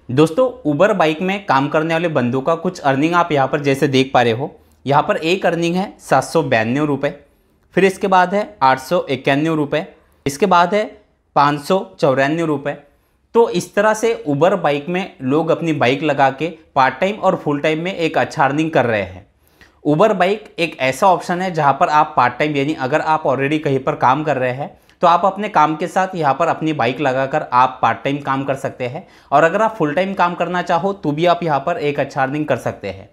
दोस्तों उबर बाइक में काम करने वाले बंदों का कुछ अर्निंग आप यहाँ पर जैसे देख पा रहे हो। यहाँ पर एक अर्निंग है 792 रुपये, फिर इसके बाद है 891 रुपये, इसके बाद है 594 रुपये। तो इस तरह से उबर बाइक में लोग अपनी बाइक लगा के पार्ट टाइम और फुल टाइम में एक अच्छा अर्निंग कर रहे हैं। उबर बाइक एक ऐसा ऑप्शन है जहाँ पर आप पार्ट टाइम यानी अगर आप ऑलरेडी कहीं पर काम कर रहे हैं तो आप अपने काम के साथ यहाँ पर अपनी बाइक लगाकर आप पार्ट टाइम काम कर सकते हैं, और अगर आप फुल टाइम काम करना चाहो तो भी आप यहाँ पर एक अच्छा अर्निंग कर सकते हैं।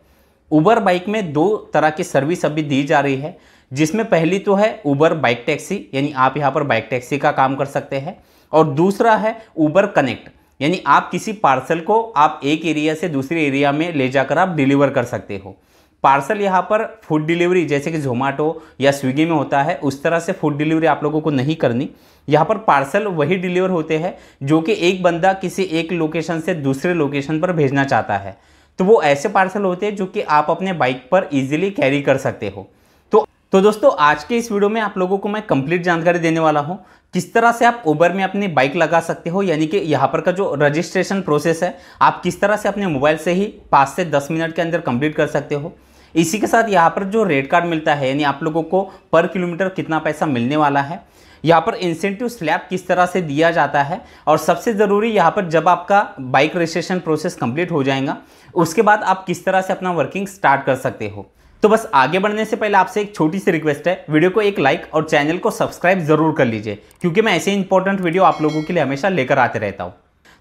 उबर बाइक में दो तरह की सर्विस अभी दी जा रही है, जिसमें पहली तो है उबर बाइक टैक्सी, यानी आप यहाँ पर बाइक टैक्सी का काम कर सकते हैं, और दूसरा है उबर कनेक्ट, यानी आप किसी पार्सल को आप एक एरिया से दूसरे एरिया में ले जाकर आप डिलीवर कर सकते हो। पार्सल यहाँ पर फूड डिलीवरी जैसे कि ज़ोमैटो या स्विगी में होता है उस तरह से फूड डिलीवरी आप लोगों को नहीं करनी। यहाँ पर पार्सल वही डिलीवर होते हैं जो कि एक बंदा किसी एक लोकेशन से दूसरे लोकेशन पर भेजना चाहता है। तो वो ऐसे पार्सल होते हैं जो कि आप अपने बाइक पर इजीली कैरी कर सकते हो। तो दोस्तों आज के इस वीडियो में आप लोगों को मैं कंप्लीट जानकारी देने वाला हूँ किस तरह से आप उबर में अपनी बाइक लगा सकते हो, यानी कि यहाँ पर का जो रजिस्ट्रेशन प्रोसेस है आप किस तरह से अपने मोबाइल से ही 5 से 10 मिनट के अंदर कंप्लीट कर सकते हो। इसी के साथ यहाँ पर जो रेट कार्ड मिलता है यानी आप लोगों को पर किलोमीटर कितना पैसा मिलने वाला है, यहाँ पर इंसेंटिव स्लैब किस तरह से दिया जाता है, और सबसे ज़रूरी यहाँ पर जब आपका बाइक रजिस्ट्रेशन प्रोसेस कंप्लीट हो जाएगा उसके बाद आप किस तरह से अपना वर्किंग स्टार्ट कर सकते हो। तो बस आगे बढ़ने से पहले आपसे एक छोटी सी रिक्वेस्ट है, वीडियो को एक लाइक और चैनल को सब्सक्राइब जरूर कर लीजिए, क्योंकि मैं ऐसे इंपॉर्टेंट वीडियो आप लोगों के लिए हमेशा लेकर आते रहता हूँ।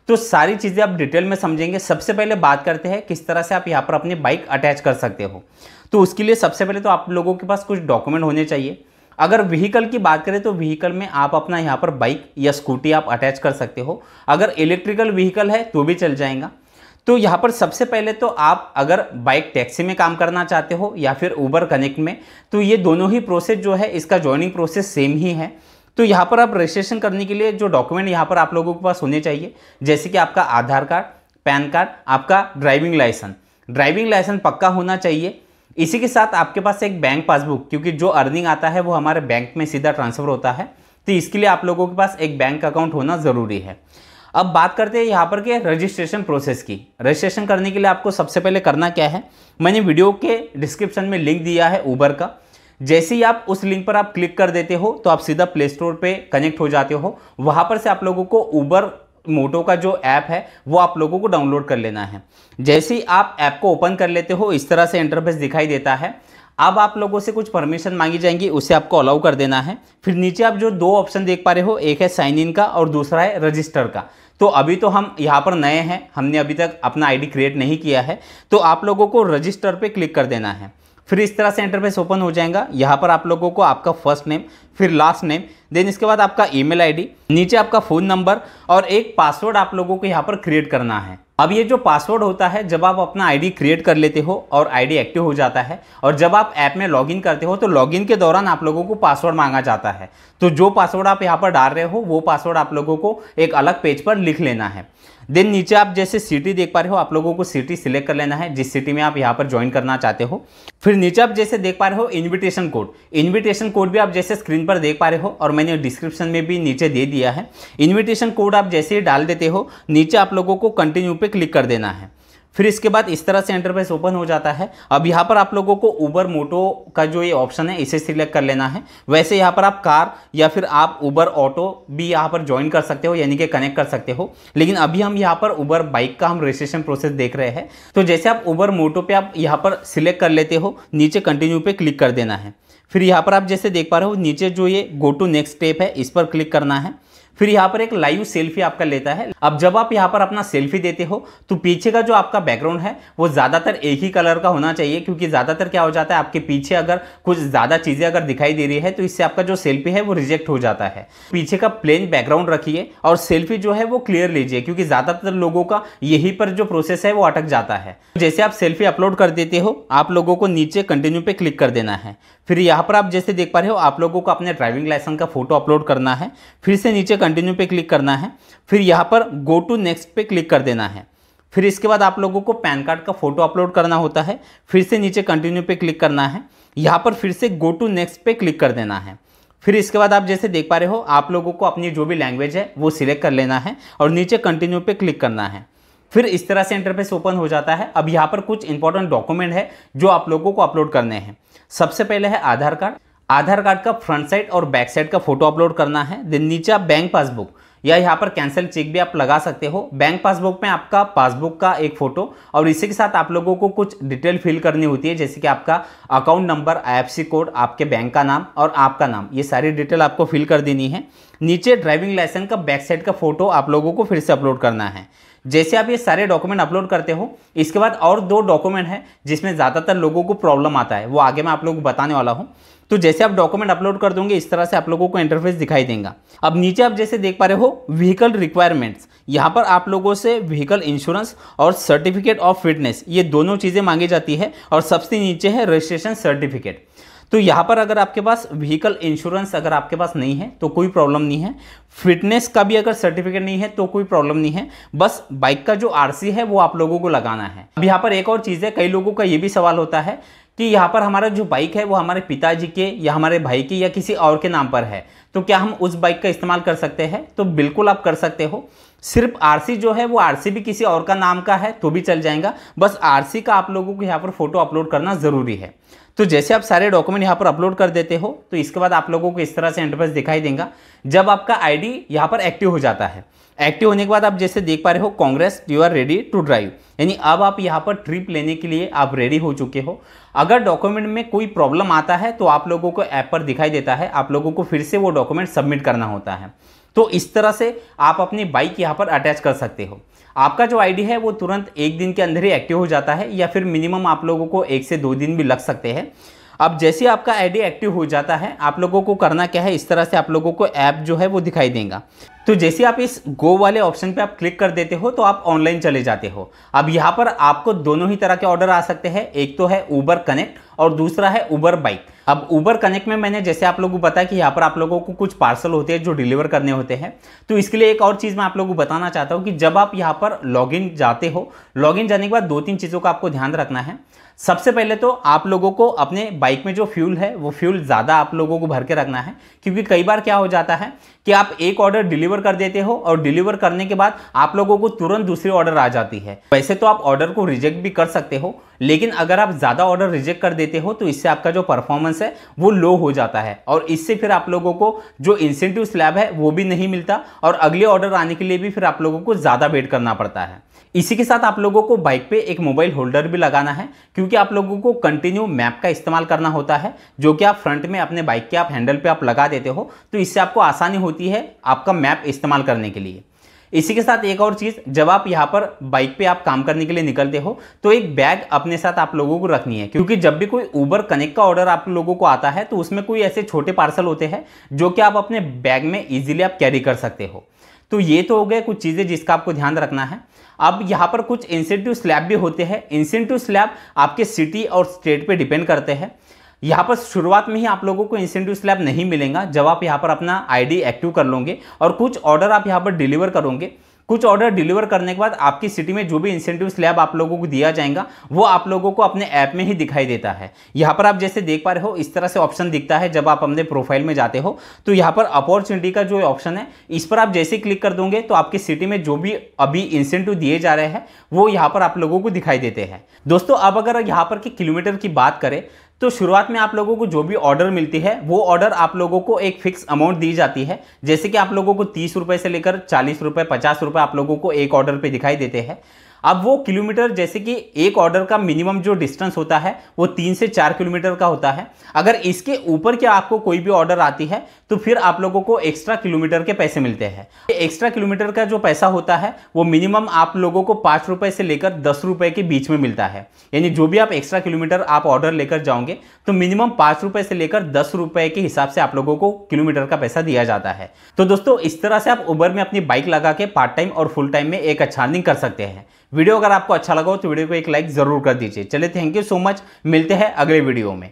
तो सारी चीज़ें आप डिटेल में समझेंगे। सबसे पहले बात करते हैं किस तरह से आप यहाँ पर अपनी बाइक अटैच कर सकते हो। तो उसके लिए सबसे पहले तो आप लोगों के पास कुछ डॉक्यूमेंट होने चाहिए। अगर व्हीकल की बात करें तो व्हीकल में आप अपना यहाँ पर बाइक या स्कूटी आप अटैच कर सकते हो। अगर इलेक्ट्रिकल व्हीकल है तो भी चल जाएगा। तो यहाँ पर सबसे पहले तो आप अगर बाइक टैक्सी में काम करना चाहते हो या फिर उबर कनेक्ट में, तो ये दोनों ही प्रोसेस जो है इसका ज्वाइनिंग प्रोसेस सेम ही है। तो यहाँ पर आप रजिस्ट्रेशन करने के लिए जो डॉक्यूमेंट यहाँ पर आप लोगों के पास होने चाहिए, जैसे कि आपका आधार कार्ड, पैन कार्ड, आपका ड्राइविंग लाइसेंस पक्का होना चाहिए। इसी के साथ आपके पास एक बैंक पासबुक, क्योंकि जो अर्निंग आता है वो हमारे बैंक में सीधा ट्रांसफ़र होता है, तो इसके लिए आप लोगों के पास एक बैंक अकाउंट होना ज़रूरी है। अब बात करते हैं यहाँ पर के रजिस्ट्रेशन प्रोसेस की। रजिस्ट्रेशन करने के लिए आपको सबसे पहले करना क्या है, मैंने वीडियो के डिस्क्रिप्शन में लिंक दिया है उबर का। जैसे ही आप उस लिंक पर आप क्लिक कर देते हो तो आप सीधा प्ले स्टोर पे कनेक्ट हो जाते हो। वहाँ पर से आप लोगों को उबर मोटो का जो ऐप है वो आप लोगों को डाउनलोड कर लेना है। जैसे ही आप ऐप को ओपन कर लेते हो इस तरह से इंटरफेस दिखाई देता है। अब आप लोगों से कुछ परमिशन मांगी जाएंगी, उसे आपको अलाउ कर देना है। फिर नीचे आप जो दो ऑप्शन देख पा रहे हो, एक है साइन इन का और दूसरा है रजिस्टर का। तो अभी तो हम यहाँ पर नए हैं, हमने अभी तक अपना आईडी क्रिएट नहीं किया है, तो आप लोगों को रजिस्टर पे क्लिक कर देना है। फिर इस तरह से इंटरफेस ओपन हो जाएगा। यहाँ पर आप लोगों को आपका फर्स्ट नेम, फिर लास्ट नेम, देन इसके बाद आपका ईमेल आईडी, नीचे आपका फ़ोन नंबर और एक पासवर्ड आप लोगों को यहाँ पर क्रिएट करना है। अब ये जो पासवर्ड होता है, जब आप अपना आईडी क्रिएट कर लेते हो और आईडी एक्टिव हो जाता है और जब आप ऐप में लॉगिन करते हो तो लॉगिन के दौरान आप लोगों को पासवर्ड मांगा जाता है। तो जो पासवर्ड आप यहाँ पर डाल रहे हो वो पासवर्ड आप लोगों को एक अलग पेज पर लिख लेना है। देन नीचे आप जैसे सिटी देख पा रहे हो, आप लोगों को सिटी सिलेक्ट कर लेना है जिस सिटी में आप यहाँ पर ज्वाइन करना चाहते हो। फिर नीचे आप जैसे देख पा रहे हो इन्विटेशन कोड भी आप जैसे स्क्रीन पर देख पा रहे हो और मैंने डिस्क्रिप्शन में भी नीचे दे दिया है। इन्विटेशन कोड आप जैसे ही डाल देते हो नीचे आप लोगों को कंटिन्यू पे क्लिक कर देना है। फिर इसके बाद इस तरह से इंटरफेस ओपन हो जाता है। अब यहाँ पर आप लोगों को उबर मोटो का जो ये ऑप्शन है इसे सिलेक्ट कर लेना है। वैसे यहाँ पर आप कार या फिर आप उबर ऑटो भी यहाँ पर ज्वाइन कर सकते हो, यानी कि कनेक्ट कर सकते हो, लेकिन अभी हम यहाँ पर उबर बाइक का हम रजिस्ट्रेशन प्रोसेस देख रहे हैं। तो जैसे आप उबर मोटो पे आप यहाँ पर सिलेक्ट कर लेते हो, नीचे कंटिन्यू पे क्लिक कर देना है। फिर यहाँ पर आप जैसे देख पा रहे हो नीचे जो ये गो टू नेक्स्ट स्टेप है इस पर क्लिक करना है। फिर यहाँ पर एक लाइव सेल्फी आपका लेता है। अब जब आप यहाँ पर अपना सेल्फी देते हो तो पीछे का जो आपका बैकग्राउंड है वो ज़्यादातर एक ही कलर का होना चाहिए, क्योंकि ज़्यादातर क्या हो जाता है आपके पीछे अगर कुछ ज़्यादा चीज़ें अगर दिखाई दे रही है तो इससे आपका जो सेल्फी है वो रिजेक्ट हो जाता है। पीछे का प्लेन बैकग्राउंड रखिए और सेल्फी जो है वो क्लियर लीजिए, क्योंकि ज़्यादातर लोगों का यही पर जो प्रोसेस है वो अटक जाता है। जैसे आप सेल्फी अपलोड कर देते हो आप लोगों को नीचे कंटिन्यू पे क्लिक कर देना है। फिर यहाँ पर आप जैसे देख पा रहे हो आप लोगों को अपने ड्राइविंग लाइसेंस का फोटो अपलोड करना है। फिर से नीचे कंटिन्यू पे क्लिक करना है। फिर यहाँ पर गो टू नेक्स्ट पे क्लिक कर देना है। फिर इसके बाद आप लोगों को पैन कार्ड का फोटो अपलोड करना होता है। फिर से नीचे कंटिन्यू पे क्लिक करना है। यहाँ पर फिर से गो टू नेक्स्ट पे क्लिक कर देना है। फिर इसके बाद आप जैसे देख पा रहे हो आप लोगों को अपनी जो भी लैंग्वेज है वो सिलेक्ट कर लेना है और नीचे कंटिन्यू पे क्लिक करना है। फिर इस तरह से इंटरफेस ओपन हो जाता है। अब यहाँ पर कुछ इंपॉर्टेंट डॉक्यूमेंट है जो आप लोगों को अपलोड करने हैं। सबसे पहले है आधार कार्ड। आधार कार्ड का फ्रंट साइड और बैक साइड का फोटो अपलोड करना है। देन नीचे आप बैंक पासबुक या यहाँ पर कैंसिल चेक भी आप लगा सकते हो। बैंक पासबुक में आपका पासबुक का एक फोटो और इसी के साथ आप लोगों को कुछ डिटेल फिल करनी होती है, जैसे कि आपका अकाउंट नंबर, IFSC कोड, आपके बैंक का नाम और आपका नाम, ये सारी डिटेल आपको फिल कर देनी है। नीचे ड्राइविंग लाइसेंस का बैक साइड का फोटो आप लोगों को फिर से अपलोड करना है। जैसे आप ये सारे डॉक्यूमेंट अपलोड करते हो, इसके बाद और 2 डॉक्यूमेंट है जिसमें ज़्यादातर लोगों को प्रॉब्लम आता है, वो आगे मैं आप लोगों को बताने वाला हूँ। तो जैसे आप डॉक्यूमेंट अपलोड कर दोगे इस तरह से आप लोगों को इंटरफेस दिखाई देगा। अब नीचे आप जैसे देख पा रहे हो व्हीकल रिक्वायरमेंट्स, यहाँ पर आप लोगों से व्हीकल इंश्योरेंस और सर्टिफिकेट ऑफ फिटनेस, ये दोनों चीज़ें मांगी जाती है। और सबसे नीचे है रजिस्ट्रेशन सर्टिफिकेट। तो यहाँ पर अगर आपके पास व्हीकल इंश्योरेंस अगर आपके पास नहीं है तो कोई प्रॉब्लम नहीं है, फिटनेस का भी अगर सर्टिफिकेट नहीं है तो कोई प्रॉब्लम नहीं है, बस बाइक का जो RC है वो आप लोगों को लगाना है। अब यहाँ पर एक और चीज़ है, कई लोगों का ये भी सवाल होता है कि यहाँ पर हमारा जो बाइक है वो हमारे पिताजी के या हमारे भाई के या किसी और के नाम पर है, तो क्या हम उस बाइक का इस्तेमाल कर सकते हैं? तो बिल्कुल आप कर सकते हो। सिर्फ RC जो है वो RC भी किसी और का नाम का है तो भी चल जाएगा, बस RC का आप लोगों को यहाँ पर फोटो अपलोड करना ज़रूरी है। तो जैसे आप सारे डॉक्यूमेंट यहाँ पर अपलोड कर देते हो तो इसके बाद आप लोगों को इस तरह से इंटरफेस दिखाई देगा जब आपका ID यहाँ पर एक्टिव हो जाता है। एक्टिव होने के बाद आप जैसे देख पा रहे हो Congress, you are ready to drive, यानी अब आप यहाँ पर ट्रिप लेने के लिए आप रेडी हो चुके हो। अगर डॉक्यूमेंट में कोई प्रॉब्लम आता है तो आप लोगों को ऐप पर दिखाई देता है, आप लोगों को फिर से वो डॉक्यूमेंट सबमिट करना होता है। तो इस तरह से आप अपनी बाइक यहाँ पर अटैच कर सकते हो। आपका जो ID है वो तुरंत 1 दिन के अंदर ही एक्टिव हो जाता है या फिर मिनिमम आप लोगों को 1 से 2 दिन भी लग सकते हैं। अब जैसे आपका ID एक्टिव हो जाता है आप लोगों को करना क्या है, इस तरह से आप लोगों को ऐप जो है वो दिखाई देगा। तो जैसे आप इस गो वाले ऑप्शन पे आप क्लिक कर देते हो तो आप ऑनलाइन चले जाते हो। अब यहाँ पर आपको दोनों ही तरह के ऑर्डर आ सकते हैं, एक तो है उबर कनेक्ट और दूसरा है उबर बाइक। अब उबर कनेक्ट में मैंने जैसे आप लोगों को बताया कि यहाँ पर आप लोगों को कुछ पार्सल होते हैं जो डिलीवर करने होते हैं। तो इसके लिए एक और चीज़ मैं आप लोगों को बताना चाहता हूँ कि जब आप यहाँ पर लॉगिन जाते हो, लॉगिन जाने के बाद 2-3 चीज़ों का आपको ध्यान रखना है। सबसे पहले तो आप लोगों को अपने बाइक में जो फ्यूल है वो फ्यूल ज़्यादा आप लोगों को भर के रखना है, क्योंकि कई बार क्या हो जाता है कि आप एक ऑर्डर डिलीवर कर देते हो और डिलीवर करने के बाद आप लोगों को तुरंत दूसरी ऑर्डर आ जाती है। वैसे तो आप ऑर्डर को रिजेक्ट भी कर सकते हो, लेकिन अगर आप ज़्यादा ऑर्डर रिजेक्ट कर देते हो तो इससे आपका जो परफॉर्मेंस है वो लो हो जाता है और इससे फिर आप लोगों को जो इंसेंटिव स्लैब है वो भी नहीं मिलता और अगले ऑर्डर आने के लिए भी फिर आप लोगों को ज़्यादा वेट करना पड़ता है। इसी के साथ आप लोगों को बाइक पे एक मोबाइल होल्डर भी लगाना है, क्योंकि आप लोगों को कंटिन्यू मैप का इस्तेमाल करना होता है, जो कि आप फ्रंट में अपने बाइक के आप हैंडल पे आप लगा देते हो, तो इससे आपको आसानी होती है आपका मैप इस्तेमाल करने के लिए। इसी के साथ एक और चीज़, जब आप यहाँ पर बाइक पे आप काम करने के लिए निकलते हो तो एक बैग अपने साथ आप लोगों को रखनी है, क्योंकि जब भी कोई उबर कनेक्ट का ऑर्डर आप लोगों को आता है तो उसमें कोई ऐसे छोटे पार्सल होते हैं जो कि आप अपने बैग में ईजिली आप कैरी कर सकते हो। तो ये तो हो गए कुछ चीज़ें जिसका आपको ध्यान रखना है। अब यहाँ पर कुछ इंसेंटिव स्लैब भी होते हैं। इंसेंटिव स्लैब आपके सिटी और स्टेट पे डिपेंड करते हैं। यहाँ पर शुरुआत में ही आप लोगों को इंसेंटिव स्लैब नहीं मिलेगा जब आप यहाँ पर अपना ID एक्टिव कर लोगे और कुछ ऑर्डर आप यहाँ पर डिलीवर करोगे। कुछ ऑर्डर डिलीवर करने के बाद आपकी सिटी में जो भी इंसेंटिव स्लैब आप लोगों को दिया जाएगा वो आप लोगों को अपने ऐप में ही दिखाई देता है। यहाँ पर आप जैसे देख पा रहे हो इस तरह से ऑप्शन दिखता है। जब आप अपने प्रोफाइल में जाते हो तो यहाँ पर अपॉर्चुनिटी का जो ऑप्शन है इस पर आप जैसे क्लिक कर दोगे तो आपकी सिटी में जो भी अभी इंसेंटिव दिए जा रहे हैं वो यहाँ पर आप लोगों को दिखाई देते हैं। दोस्तों अब अगर यहाँ पर की किलोमीटर की बात करें तो शुरुआत में आप लोगों को जो भी ऑर्डर मिलती है वो ऑर्डर आप लोगों को एक फिक्स अमाउंट दी जाती है। जैसे कि आप लोगों को 30 रुपये से लेकर 40 रुपये 50 रुपये आप लोगों को एक ऑर्डर पे दिखाई देते हैं। अब वो किलोमीटर, जैसे कि एक ऑर्डर का मिनिमम जो डिस्टेंस होता है वो 3 से 4 किलोमीटर का होता है। अगर इसके ऊपर के आपको कोई भी ऑर्डर आती है तो फिर आप लोगों को एक्स्ट्रा किलोमीटर के पैसे मिलते हैं। एक्स्ट्रा किलोमीटर का जो पैसा होता है वो मिनिमम आप लोगों को 5 रुपये से लेकर 10 रुपये के बीच में मिलता है। यानी जो भी आप एक्स्ट्रा किलोमीटर आप ऑर्डर लेकर जाओगे तो मिनिमम 5 रुपये से लेकर 10 रुपये के हिसाब से आप लोगों को किलोमीटर का पैसा दिया जाता है। तो दोस्तों इस तरह से आप उबर में अपनी बाइक लगा के पार्ट टाइम और फुल टाइम में एक अच्छा अर्निंग कर सकते हैं। वीडियो अगर आपको अच्छा लगा हो तो वीडियो को एक लाइक जरूर कर दीजिए। चलिए, थैंक यू सो मच, मिलते हैं अगले वीडियो में।